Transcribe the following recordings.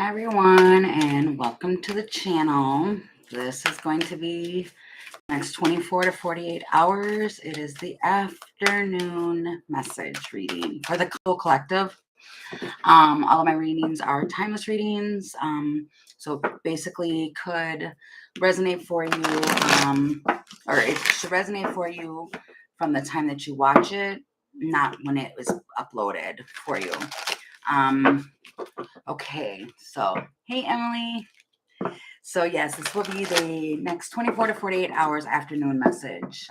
Hi everyone, and welcome to the channel. This is going to be next 24 to 48 hours. It is the afternoon message reading for the collective. All of my readings are timeless readings, so basically could resonate for you, or it should resonate for you from the time that you watch it, not when it was uploaded for you. Okay, so hey Emily. So yes, this will be the next 24 to 48 hours afternoon message.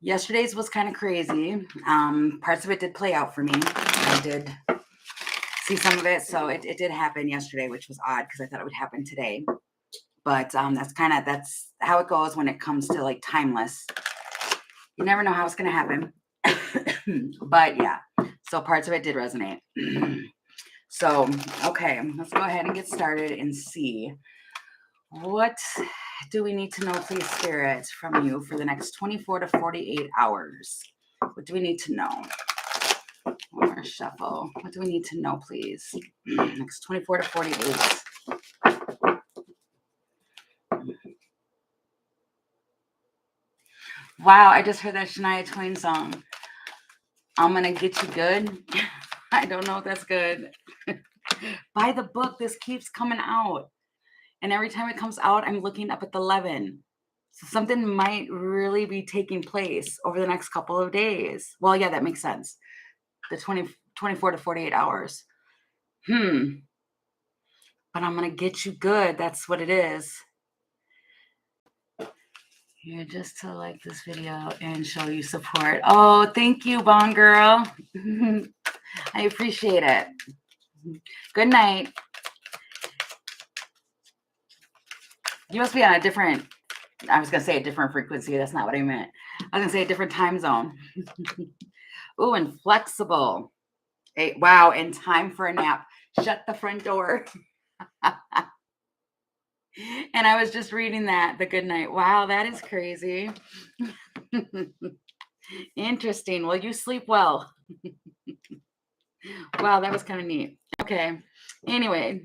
Yesterday's was kind of crazy. Parts of it did play out for me. I did see some of it, so it did happen yesterday, which was odd because I thought it would happen today. But that's how it goes when it comes to like timeless. You never know how it's gonna happen. But yeah, so parts of it did resonate. So, okay, let's go ahead and get started and see what do we need to know, please, Spirit, from you for the next 24 to 48 hours. What do we need to know? One more shuffle. What do we need to know, please? Next 24 to 48. Wow, I just heard that Shania Twain song. I'm gonna get you good. I don't know if that's good. Buy the book. This keeps coming out. And every time it comes out, I'm looking up at the 11. So something might really be taking place over the next couple of days. Well, yeah, that makes sense. The 24 to 48 hours. But I'm going to get you good. That's what it is. Here just to like this video and show you support. Oh, thank you, Bond Girl. I appreciate it. Good night. You must be on a different, I was going to say a different frequency. That's not what I meant. I was going to say a different time zone. Ooh, and flexible. Hey, wow, and time for a nap. Shut the front door. And I was just reading that, the good night. Wow, that is crazy. Interesting. Well, you sleep well. Wow, that was kind of neat. Okay. Anyway,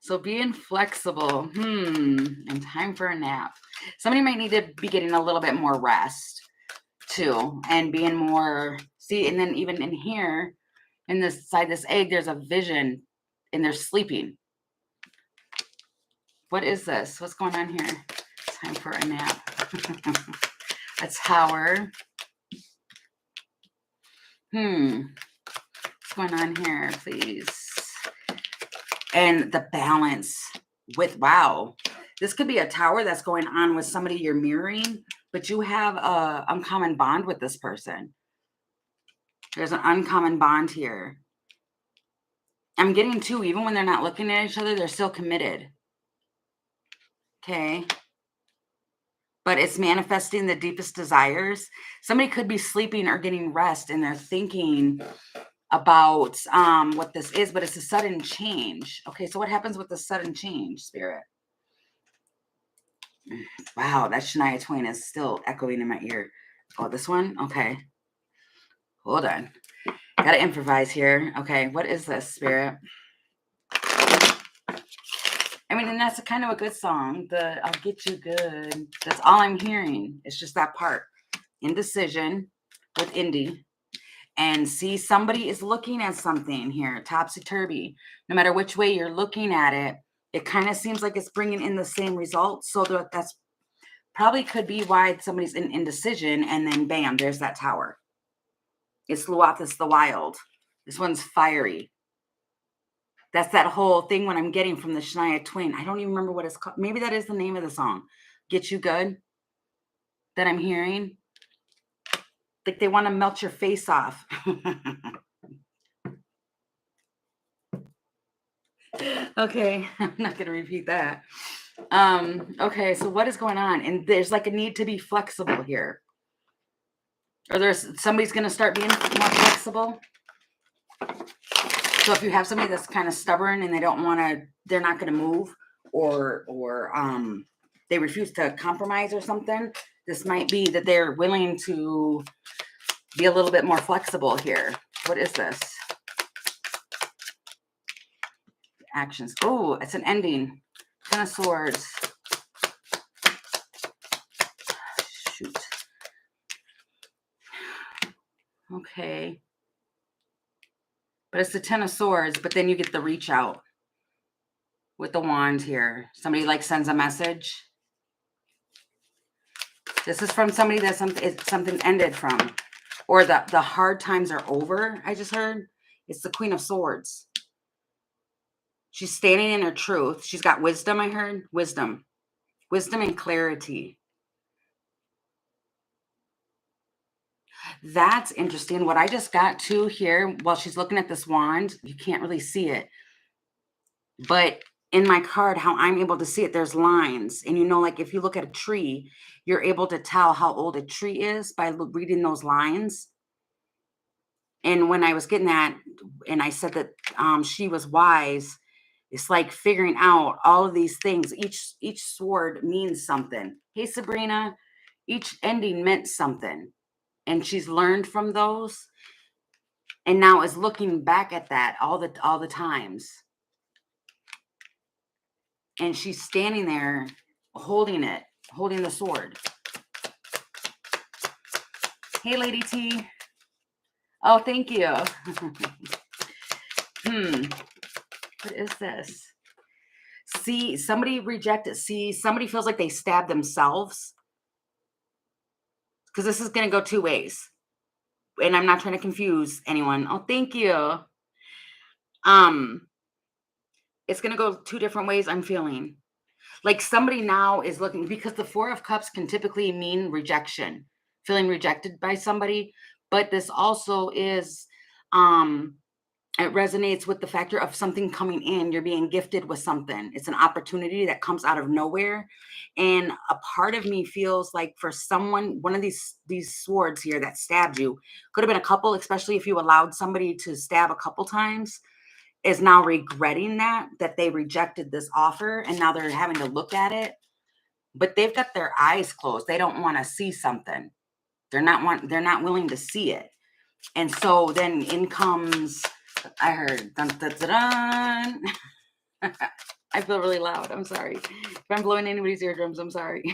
so being flexible. And time for a nap. Somebody might need to be getting a little bit more rest too, and being more, see, and then even in here, in this side, this egg, there's a vision, and they're sleeping. What is this? What's going on here? Time for a nap. A tower. What's going on here, please? And the balance with, wow. This could be a tower that's going on with somebody you're mirroring, but you have a uncommon bond with this person. There's an uncommon bond here. I'm getting too, even when they're not looking at each other, they're still committed. Okay. But it's manifesting the deepest desires. Somebody could be sleeping or getting rest, and they're thinking about what this is, but it's a sudden change. Okay, so what happens with the sudden change, Spirit? Wow, that Shania Twain is still echoing in my ear. Oh, this one? Okay. Hold on. Gotta improvise here. Okay, what is this, Spirit? I mean, and that's kind of a good song. The I'll get you good. That's all I'm hearing. It's just that part. Indecision with Indy. And see, somebody is looking at something here, topsy-turvy. No matter which way you're looking at it, it kind of seems like it's bringing in the same results. So that's probably could be why somebody's in indecision, and then bam, there's that tower. It's Luathis the Wild. This one's fiery. That's that whole thing when I'm getting from the Shania Twain. I don't even remember what it's called. Maybe that is the name of the song. Get You Good that I'm hearing. Like they want to melt your face off. Okay, I'm not going to repeat that. Okay, so what is going on? And there's like a need to be flexible here. Or there's somebody's going to start being more flexible. So if you have somebody that's kind of stubborn and they don't want to, they're not going to move, or they refuse to compromise or something, this might be that they're willing to be a little bit more flexible here. What is this? actions. Oh, it's an ending. 10 of Swords. Shoot. Okay. But it's the 10 of Swords, but then you get the reach out with the wand here. Somebody like sends a message. This is from somebody that something ended from. Or the hard times are over, I just heard. It's the Queen of Swords. She's standing in her truth. She's got wisdom, I heard. Wisdom. Wisdom and clarity. That's interesting. What I just got to here while she's looking at this wand, you can't really see it. But in my card, how I'm able to see it, there's lines. And you know, like if you look at a tree, you're able to tell how old a tree is by reading those lines. And when I was getting that, and I said that she was wise, it's like figuring out all of these things. Each sword means something. Hey, Sabrina, each ending meant something. And she's learned from those. And now is looking back at that all the times. And she's standing there holding it, holding the sword. Hey, Lady T. Oh, thank you. What is this? See, somebody rejected. See, somebody feels like they stabbed themselves. Because this is going to go two ways. And I'm not trying to confuse anyone. Oh, thank you. It's going to go two different ways, I'm feeling. Like somebody now is looking, because the Four of Cups can typically mean rejection, feeling rejected by somebody. But this also is, it resonates with the factor of something coming in. You're being gifted with something. It's an opportunity that comes out of nowhere. And a part of me feels like for someone, one of these swords here that stabbed you, could have been a couple, especially if you allowed somebody to stab a couple times, is now regretting that they rejected this offer. And now they're having to look at it. But they've got their eyes closed. They don't want to see something. They're not willing to see it. And so then in comes, I heard dun, dun, dun, dun. I feel really loud. I'm sorry. If I'm blowing anybody's eardrums, I'm sorry.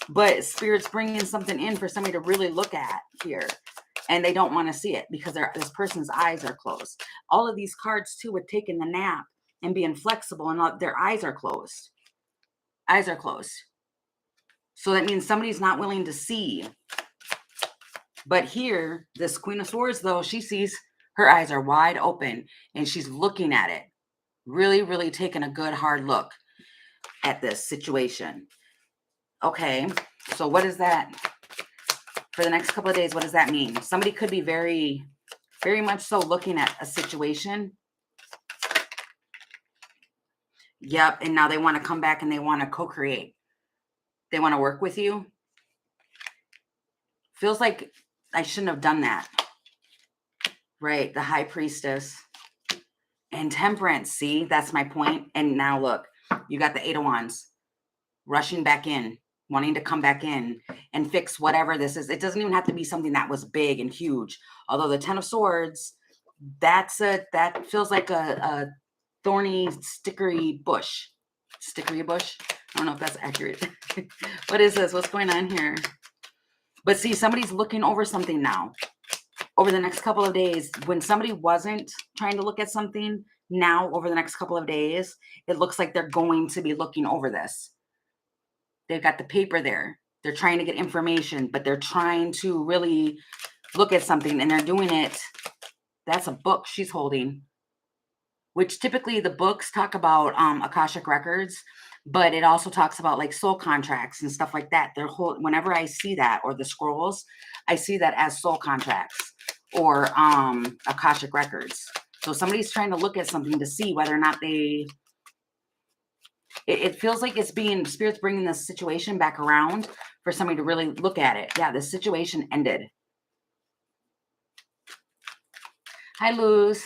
But Spirit's bringing something in for somebody to really look at here. And they don't want to see it because this person's eyes are closed. All of these cards, too, with taking the nap and being flexible, and their eyes are closed. Eyes are closed. So that means somebody's not willing to see. But here, this Queen of Swords, though, she sees her eyes are wide open and she's looking at it. Really, really taking a good hard look at this situation. Okay, so what is that? For the next couple of days, what does that mean? Somebody could be very, very much so looking at a situation. Yep, and now they want to come back and they want to co-create. They want to work with you. Feels like I shouldn't have done that. Right, the High Priestess. And Temperance, see, that's my point. And now look, you got the Eight of Wands rushing back in, wanting to come back in and fix whatever this is. It doesn't even have to be something that was big and huge. Although the Ten of Swords, that feels like a thorny, stickery bush. Stickery bush? I don't know if that's accurate. What is this? What's going on here? But see, somebody's looking over something now. Over the next couple of days, when somebody wasn't trying to look at something, now over the next couple of days, it looks like they're going to be looking over this. They've got the paper there. They're trying to get information, but they're trying to really look at something, and they're doing it. That's a book she's holding, which typically the books talk about Akashic records, but it also talks about like soul contracts and stuff like that. Whenever I see that, or the scrolls, I see that as soul contracts or Akashic records. So somebody's trying to look at something to see whether or not it feels like it's Spirit's bringing this situation back around for somebody to really look at it. Yeah, this situation ended. Hi, Luz.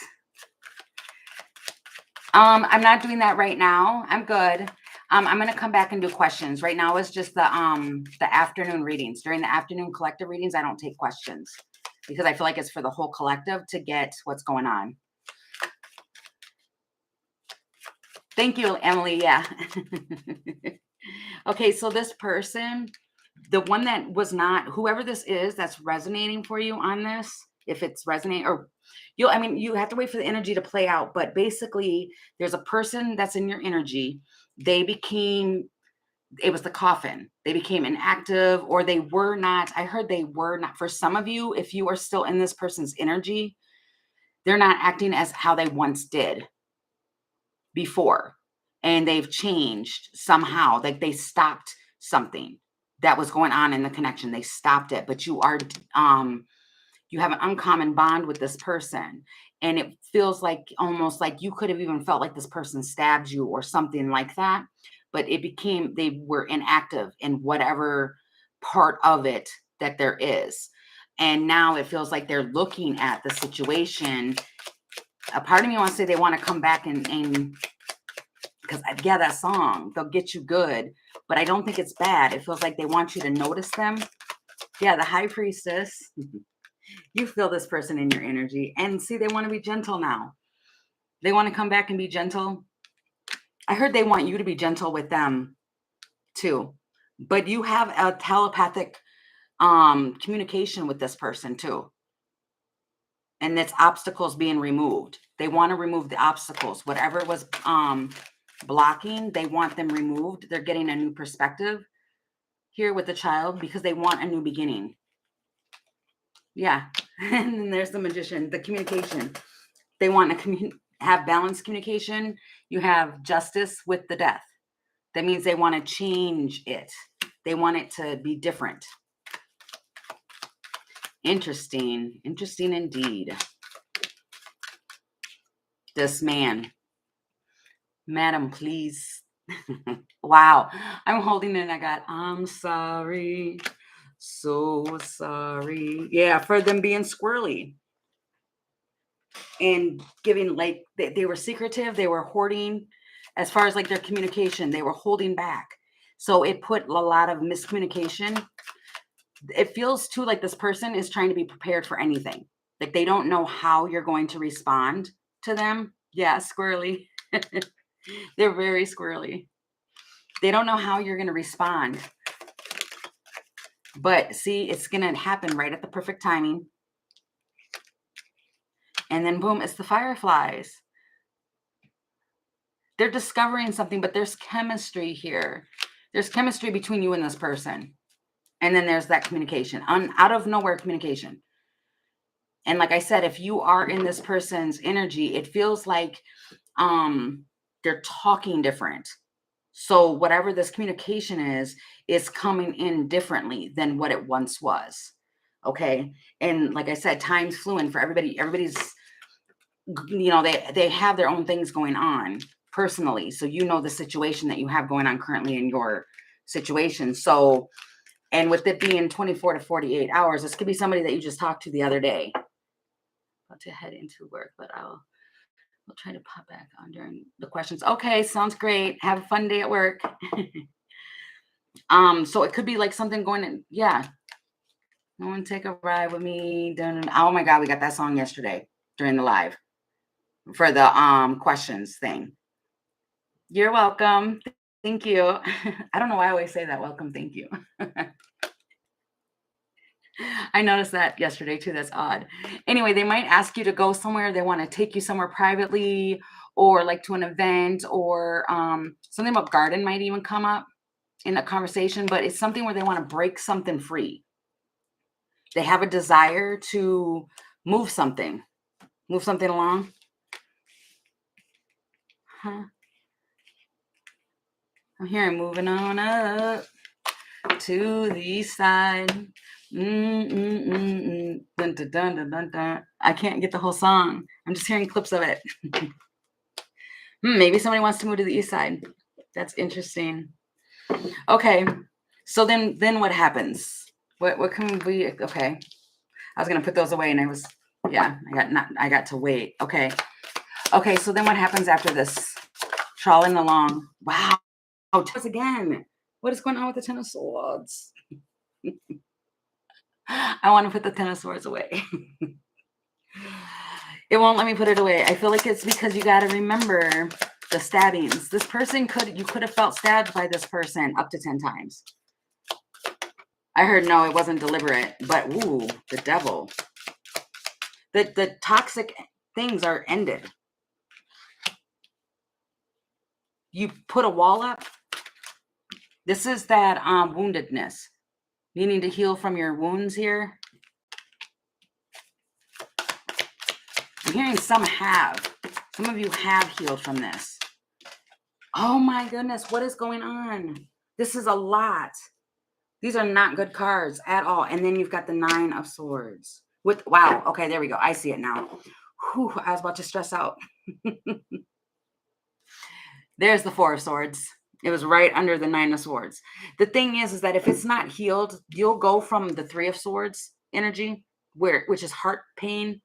I'm not doing that right now. I'm good. I'm going to come back and do questions. Right now is just the afternoon readings. During the afternoon collective readings, I don't take questions because I feel like it's for the whole collective to get what's going on. Thank you, Emily. Yeah. Okay, so this person, the one that was not, whoever this is that's resonating for you on this, if it's resonating, or I mean, you have to wait for the energy to play out, but basically, there's a person that's in your energy. They became, it was the coffin. They became inactive, or they were not. I heard they were not. For some of you, if you are still in this person's energy, they're not acting as how they once did before, and they've changed somehow. Like they stopped something that was going on in the connection. They stopped it, but you are you have an uncommon bond with this person, and it feels like almost like you could have even felt like this person stabbed you or something like that, but it became, they were inactive in whatever part of it that there is, and now it feels like they're looking at the situation. A part of me wants to say they want to come back and because yeah, that song, they'll get you good, but I don't think it's bad. It feels like they want you to notice them. Yeah, the high priestess. You feel this person in your energy, and see, they want to be gentle now. They want to come back and be gentle. I heard they want you to be gentle with them too, but you have a telepathic communication with this person too, and that's obstacles being removed. They want to remove the obstacles, whatever was blocking, they want them removed. They're getting a new perspective here with the child because they want a new beginning. Yeah. And then there's the magician, the communication. They want to have balanced communication. You have justice with the death. That means they want to change it. They want it to be different. Interesting. Interesting indeed. This man. Madam, please. Wow. I'm holding it. I got, I'm sorry. So sorry. Yeah, for them being squirrely and giving, like, they were secretive. They were hoarding as far as like their communication. They were holding back. So it put a lot of miscommunication. It feels too like this person is trying to be prepared for anything. Like they don't know how you're going to respond to them. Yeah, squirrely. They're very squirrely. They don't know how you're going to respond. But see, it's going to happen right at the perfect timing. And then boom, it's the fireflies. They're discovering something, but there's chemistry here. There's chemistry between you and this person. And then there's that communication, out of nowhere communication. And like I said, if you are in this person's energy, it feels like they're talking different. So whatever this communication is coming in differently than what it once was. Okay. And like I said, time's fluent for everybody. Everybody's, they have their own things going on personally. So you know the situation that you have going on currently in your situation. So, and with it being 24 to 48 hours, this could be somebody that you just talked to the other day. About to head into work, but I'll try to pop back on during the questions. Okay, sounds great. Have a fun day at work. So it could be like something going in, yeah. No one take a ride with me. Oh my God, we got that song yesterday during the live for the questions thing. You're welcome. Thank you. I don't know why I always say that. Welcome, thank you. I noticed that yesterday too. That's odd. Anyway, they might ask you to go somewhere. They want to take you somewhere privately or like to an event, or something about garden might even come up in a conversation, but it's something where they want to break something free. They have a desire to move something along. Huh. I'm hearing moving on up to the east side. Dun, dun, dun, dun, dun, dun. I can't get the whole song. I'm just hearing clips of it. Maybe somebody wants to move to the east side. That's interesting. Okay, so then what happens? What can we? Okay, I was gonna put those away, and I got to wait. Okay, so then what happens after this? Trawling along. Wow. Oh, again. What is going on with the Ten of Swords? I want to put the Ten of Swords away. It won't let me put it away. I feel like it's because you got to remember The stabbings. This person you could have felt stabbed by this person up to 10 times. I heard no, it wasn't deliberate, but ooh, the devil. The toxic things are ended. You put a wall up. This is that woundedness. You need to heal from your wounds here. I'm hearing some of you have healed from this. Oh my goodness, what is going on? This is a lot. These are not good cards at all. And then you've got the 9 of Swords. Wow, okay, there we go. I see it now. Whew, I was about to stress out. There's the 4 of Swords. It was right under the 9 of Swords. The thing is that if it's not healed, you'll go from the 3 of Swords energy, which is heart pain,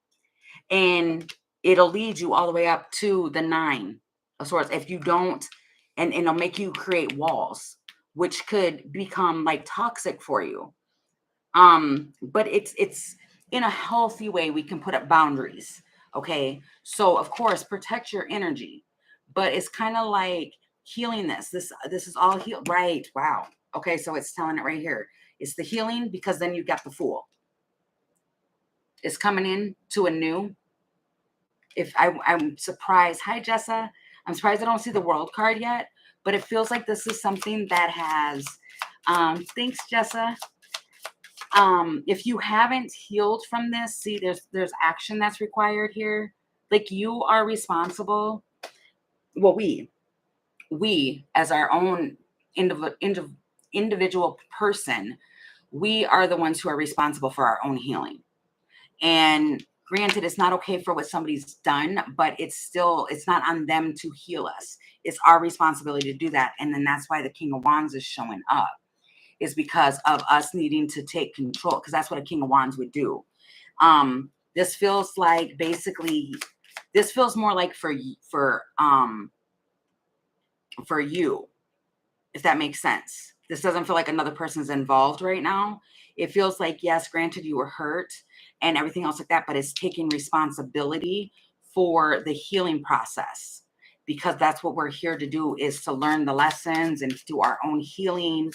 and it'll lead you all the way up to the 9 of Swords. If you don't, and it'll make you create walls, which could become like toxic for you. But it's in a healthy way. We can put up boundaries. Okay. So of course, protect your energy, but it's kind of like healing this is all healed. Right. Wow. Okay. So it's telling it right here. It's the healing, because then you've got the Fool. It's coming in to a new. I'm surprised. Hi, Jessa. I'm surprised I don't see the World card yet, but it feels like this is something that has, thanks, Jessa. If you haven't healed from this, see, there's action that's required here. Like, you are responsible. Well, we as our own individual person, we are the ones who are responsible for our own healing. And granted, it's not okay for what somebody's done, but it's not on them to heal us. It's our responsibility to do that. And then that's why the King of Wands is showing up, is because of us needing to take control, because that's what a King of Wands would do. This feels like, basically, this feels more like for you, if that makes sense. This doesn't feel like another person's involved right now. It feels like, yes, granted, you were hurt and everything else like that, but it's taking responsibility for the healing process, because that's what we're here to do, is to learn the lessons and do our own healing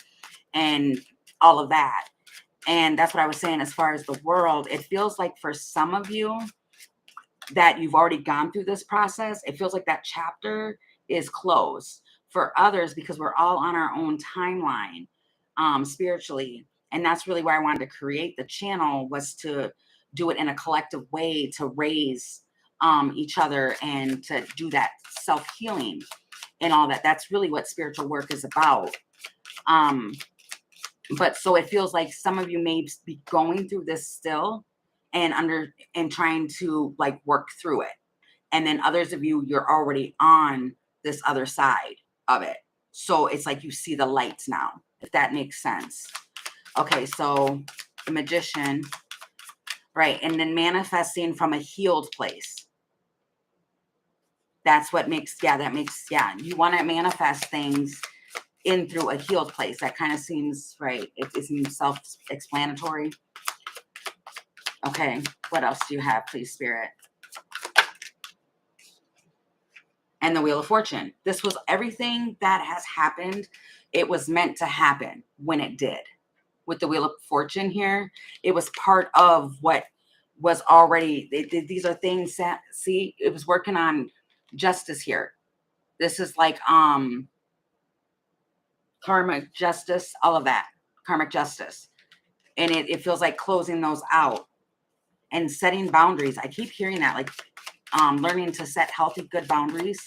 and all of that. And that's what I was saying as far as the world. It feels like for some of you that you've already gone through this process, it feels like that chapter is closed. For others, because we're all on our own timeline, spiritually. And that's really why I wanted to create the channel, was to do it in a collective way, to raise each other and to do that self-healing and all that. That's really what spiritual work is about. But so it feels like some of you may be going through this still and trying to like work through it. And then others of you, you're already on this other side of it. So it's like you see the lights now, if that makes sense. Okay, so the Magician, right? And then manifesting from a healed place. That's what makes, yeah, you want to manifest things in through a healed place. That kind of seems right. It seems self-explanatory. Okay, what else do you have, please, Spirit? And the Wheel of Fortune. This was everything that has happened. It was meant to happen when it did. With the Wheel of Fortune here, it was part of what was already, these are things that, see, it was working on justice here. This is like karmic justice, all of that, karmic justice. And it feels like closing those out and setting boundaries. I keep hearing that, like learning to set healthy, good boundaries.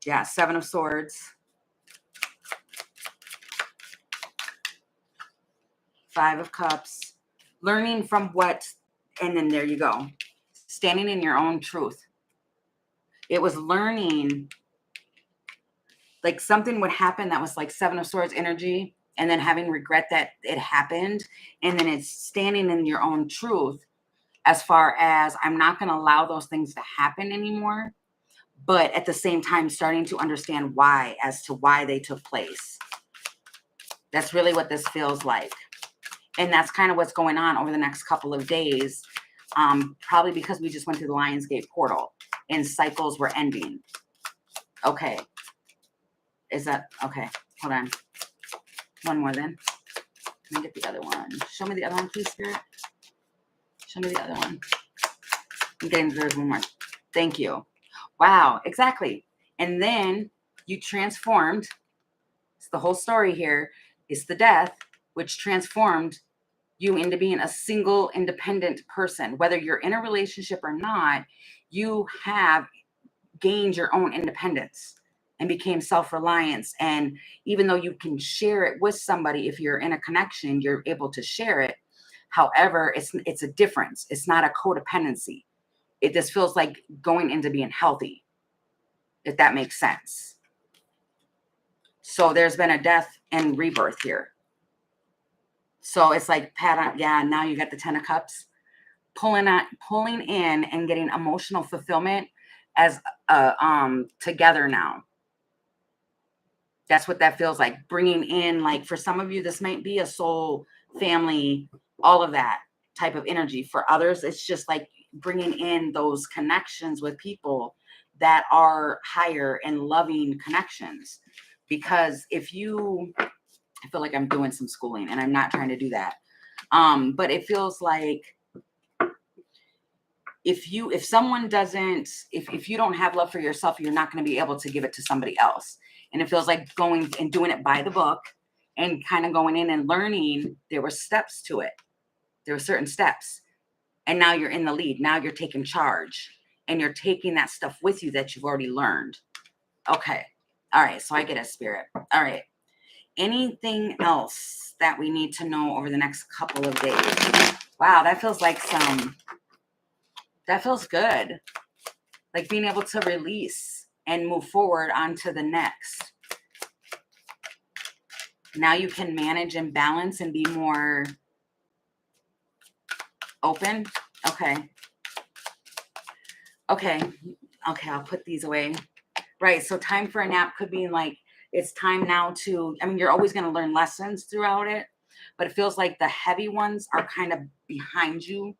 Yeah, 7 of Swords. 5 of Cups. Learning from what, and then there you go. Standing in your own truth. It was learning, like something would happen that was like 7 of Swords energy, and then having regret that it happened. And then it's standing in your own truth, as far as, I'm not going to allow those things to happen anymore. But at the same time, starting to understand why, as to why they took place. That's really what this feels like. And that's kind of what's going on over the next couple of days. Probably because we just went through the Lionsgate portal. and cycles were ending. Okay. Is that okay? Hold on. One more then. Let me get the other one. Show me the other one, please, Spirit. Show me the other one. I'm getting there's one more. Thank you. Wow, exactly. And then you transformed. It's the whole story here. It's the death, which transformed you into being a single independent person. Whether you're in a relationship or not, you have gained your own independence and became self-reliance. And even though you can share it with somebody, if you're in a connection, you're able to share it. However, it's a difference. It's not a codependency. It just feels like going into being healthy, if that makes sense. So there's been a death and rebirth here. So it's like pat on, yeah, now you got the 10 of cups, pulling in and getting emotional fulfillment as together now. That's what that feels like. Bringing in, like, for some of you, this might be a soul, family, all of that type of energy. For others, it's just like bringing in those connections with people that are higher and loving connections. Because I feel like I'm doing some schooling, and I'm not trying to do that. But it feels like if someone doesn't, if you don't have love for yourself, you're not going to be able to give it to somebody else. And it feels like going and doing it by the book and kind of going in and learning. There were steps to it. There were certain steps. And now you're in the lead. Now you're taking charge and you're taking that stuff with you that you've already learned. Okay. All right. So I get a Spirit. All right. Anything else that we need to know over the next couple of days? Wow. That feels like that feels good. Like being able to release and move forward onto the next. Now you can manage and balance and be more open. Okay. I'll put these away. Right. So time for a nap could be like, it's time now to, I mean, you're always going to learn lessons throughout it, but it feels like the heavy ones are kind of behind you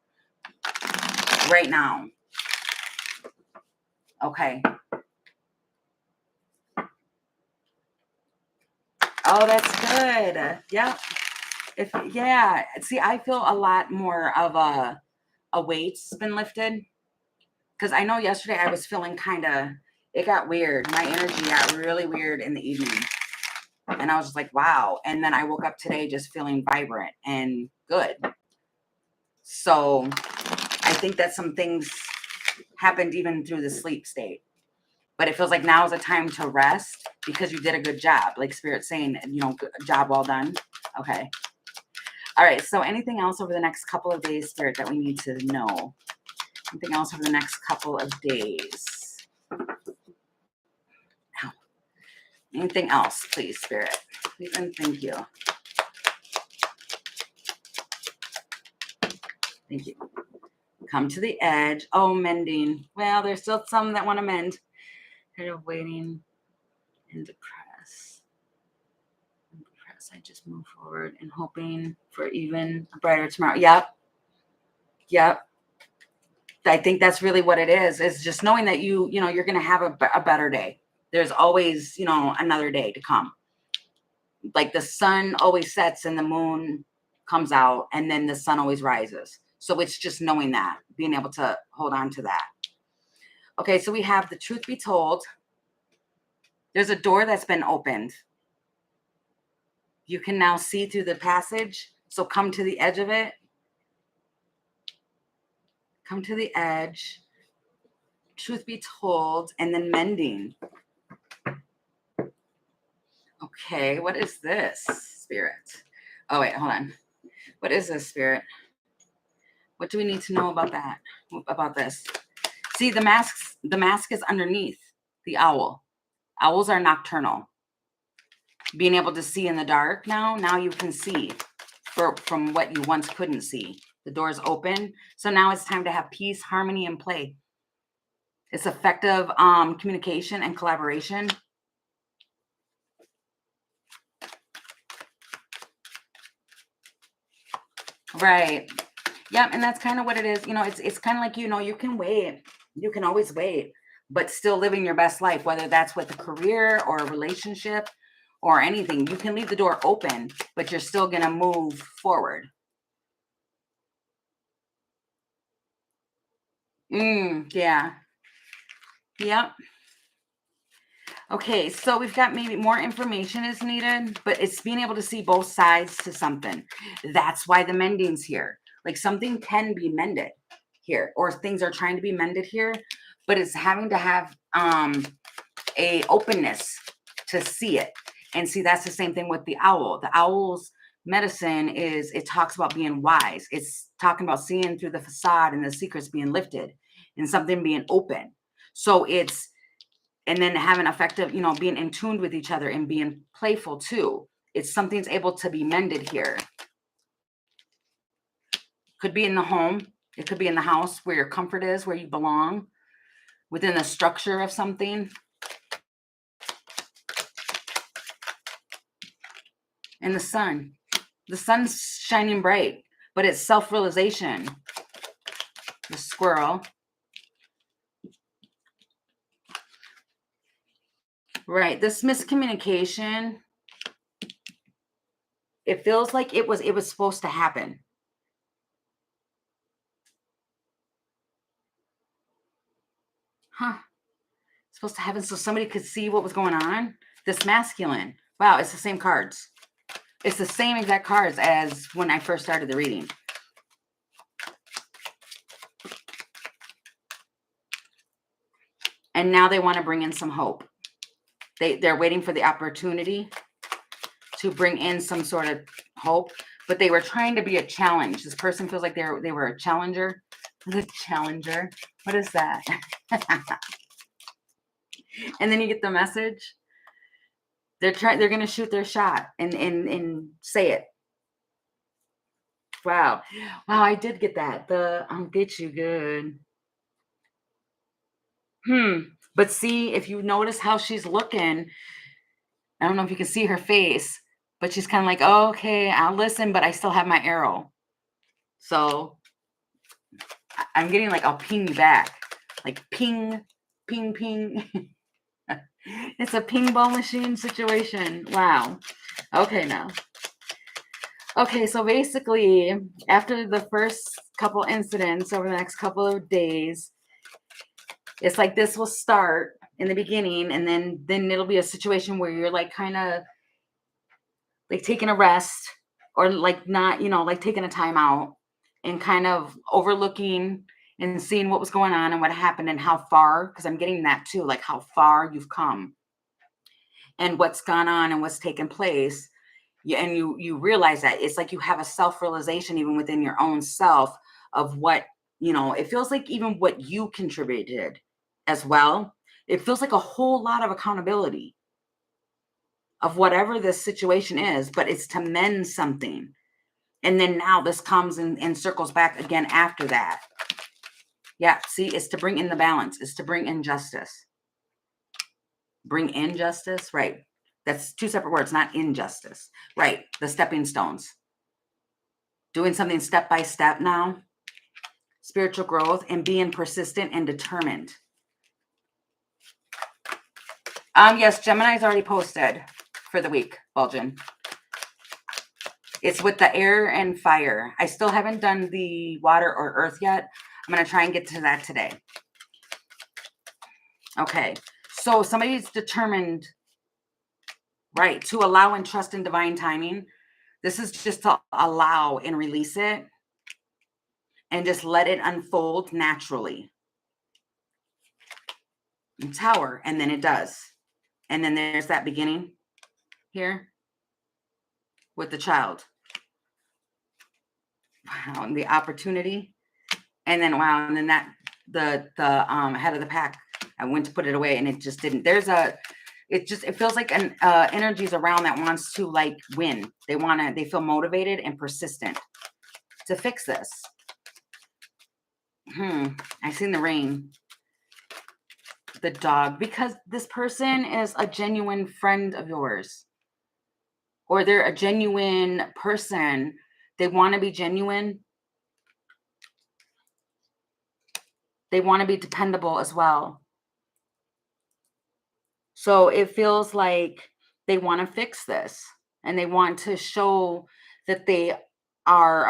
right now. Okay. Oh, that's good. Yeah. See, I feel a lot more of a weight's been lifted. Because I know yesterday I was feeling it got weird. My energy got really weird in the evening. And I was just like, wow. And then I woke up today just feeling vibrant and good. So I think that some things happened even through the sleep state. But it feels like now is a time to rest because you did a good job. Like Spirit saying, good job well done. Okay. All right. So anything else over the next couple of days, Spirit, that we need to know? Anything else over the next couple of days? Anything else, please, Spirit? Please and thank you. Thank you. Come to the edge. Oh, mending. Well, there's still some that want to mend. Kind of waiting and depress. I just move forward and hoping for even a brighter tomorrow. Yep. I think that's really what it is just knowing that you're going to have a better day. There's always, another day to come. Like the sun always sets and the moon comes out and then the sun always rises. So it's just knowing that, being able to hold on to that. Okay, so we have the truth be told. There's a door that's been opened. You can now see through the passage. So come to the edge of it. Come to the edge. Truth be told, and then mending. Okay, what is this, Spirit? Oh, wait, hold on. What is this, Spirit? What do we need to know about that? About this? See, the mask is underneath the owl. Owls are nocturnal. Being able to see in the dark now you can see from what you once couldn't see. The door is open. So now it's time to have peace, harmony, and play. It's effective communication and collaboration. Right. Yeah, and that's kind of what it is. It's kind of like, you can wait. You can always wait. but still living your best life, whether that's with a career or a relationship or anything. You can leave the door open, but you're still going to move forward. Yeah. Yep. Okay, so we've got maybe more information is needed, but it's being able to see both sides to something. That's why the mending's here. Like something can be mended here, or things are trying to be mended here, but it's having to have a openness to see it. And see, that's the same thing with the owl. The owl's medicine is, it talks about being wise. It's talking about seeing through the facade and the secrets being lifted and something being open. So it's, and then having effective, being in tune with each other and being playful too. It's something's able to be mended here. Could be in the home. It could be in the house where your comfort is, where you belong, within the structure of something. And the sun's shining bright, but it's self-realization. The squirrel. Right. This miscommunication, it feels like it was supposed to happen. Huh. It's supposed to happen so somebody could see what was going on. This masculine. Wow, it's the same cards. It's the same exact cards as when I first started the reading. And now they want to bring in some hope. They're waiting for the opportunity to bring in some sort of hope, but they were trying to be a challenge. This person feels like they were a challenger. The challenger. What is that? And then you get the message. They're going to shoot their shot and say it. Wow. Wow, I did get that. I'll get you good. But see, if you notice how she's looking, I don't know if you can see her face, but she's kind of like, oh, okay, I'll listen, but I still have my arrow. So I'm getting like, I'll ping you back. Like ping, ping, ping. It's a ping ball machine situation. Wow. Okay, now. Okay, so basically, after the first couple incidents over the next couple of days, it's like this will start in the beginning, and then it'll be a situation where you're like kind of like taking a rest, or like not, like taking a time out and kind of overlooking and seeing what was going on and what happened and how far, because I'm getting that too, like how far you've come and what's gone on and what's taken place. And you realize that it's like you have a self-realization even within your own self of what, it feels like even what you contributed as well. It feels like a whole lot of accountability of whatever this situation is, but it's to mend something. And then now this comes and circles back again after that. Yeah, see, it's to bring in the balance. It's to bring in justice. Bring in justice, right. That's two separate words, not injustice. Right, the stepping stones. Doing something step by step now. Spiritual growth and being persistent and determined. Yes, Gemini's already posted for the week, Bulgin. It's with the air and fire. I still haven't done the water or earth yet. I'm going to try and get to that today. Okay, so somebody's determined, right, to allow and trust in divine timing. This is just to allow and release it and just let it unfold naturally. And Tower, and then it does. And then there's that beginning here with the child. Wow, and the opportunity. And then wow, and then that the head of the pack. I went to put it away and it just didn't. It feels like an energies around that wants to like win. They feel motivated and persistent to fix this. I seen the rain. The dog, because this person is a genuine friend of yours, or they're a genuine person. They want to be genuine. They want to be dependable as well. So it feels like they want to fix this and they want to show that they are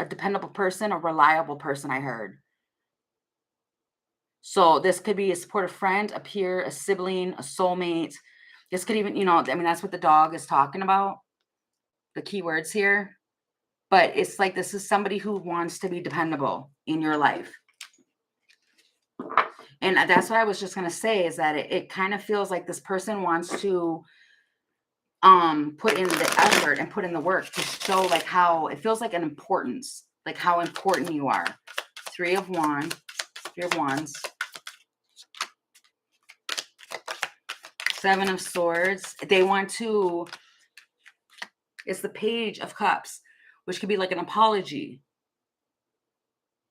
a dependable person, a reliable person, I heard. So this could be a supportive friend, a peer, a sibling, a soulmate. This could even, I mean, that's what the dog is talking about, the keywords here. But it's like this is somebody who wants to be dependable in your life. And that's what I was just going to say is that it kind of feels like this person wants to put in the effort and put in the work to show like how it feels like an importance, like how important you are. Three of Wands, Seven of Swords. They want to, it's the Page of Cups, which could be like an apology,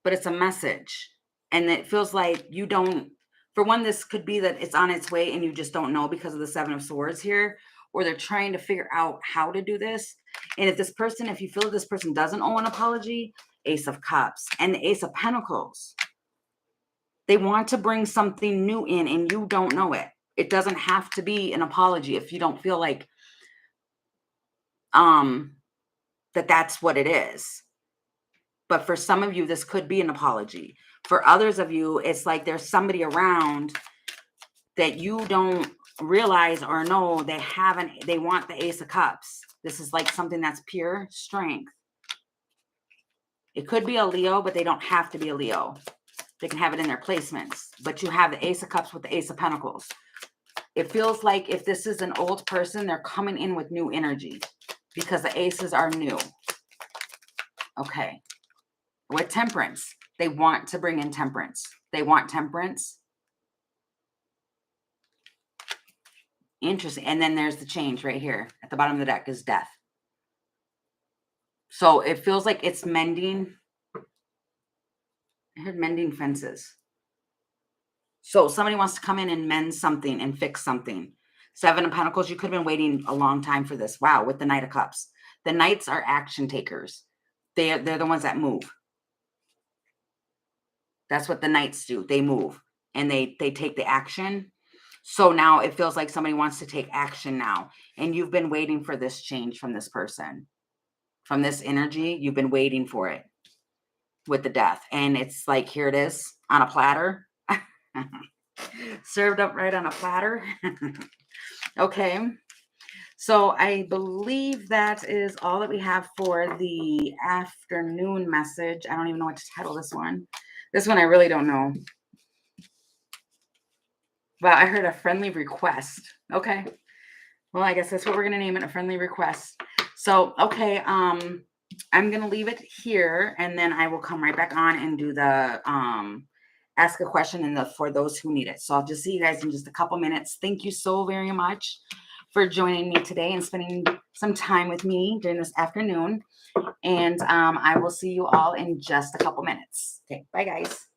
but it's a message. And it feels like you don't, for one, this could be that it's on its way and you just don't know because of the Seven of Swords here, or they're trying to figure out how to do this. And if this person, if you feel that this person doesn't owe an apology, Ace of Cups and the Ace of Pentacles, they want to bring something new in and you don't know it. It doesn't have to be an apology if you don't feel like that that's what it is. But for some of you, this could be an apology. For others of you, it's like there's somebody around that you don't realize or know they want the Ace of Cups. This is like something that's pure strength. It could be a Leo, but they don't have to be a Leo. They can have it in their placements. But you have the Ace of Cups with the Ace of Pentacles. It feels like if this is an old person, they're coming in with new energy because the aces are new. Okay. With Temperance, they want to bring in temperance. They want temperance. Interesting. And then there's the change right here at the bottom of the deck is Death. So it feels like it's mending. I heard mending fences. So somebody wants to come in and mend something and fix something. Seven of Pentacles, you could have been waiting a long time for this. Wow, with the Knight of Cups. The Knights are action takers. They're the ones that move. That's what the Knights do. They move and they take the action. So now it feels like somebody wants to take action now. And you've been waiting for this change from this person. From this energy, you've been waiting for it with the Death. And it's like, here it is on a platter. Served up right on a platter. Okay. So I believe that is all that we have for the afternoon message. I don't even know what to title this one. This one I really don't know. Well, I heard a friendly request. Okay. Well, I guess that's what we're going to name it, a friendly request. So, okay, I'm going to leave it here, and then I will come right back on and do the ask a question for those who need it. So I'll just see you guys in just a couple minutes. Thank you so very much for joining me today and spending some time with me during this afternoon. And I will see you all in just a couple minutes. Okay, bye, guys.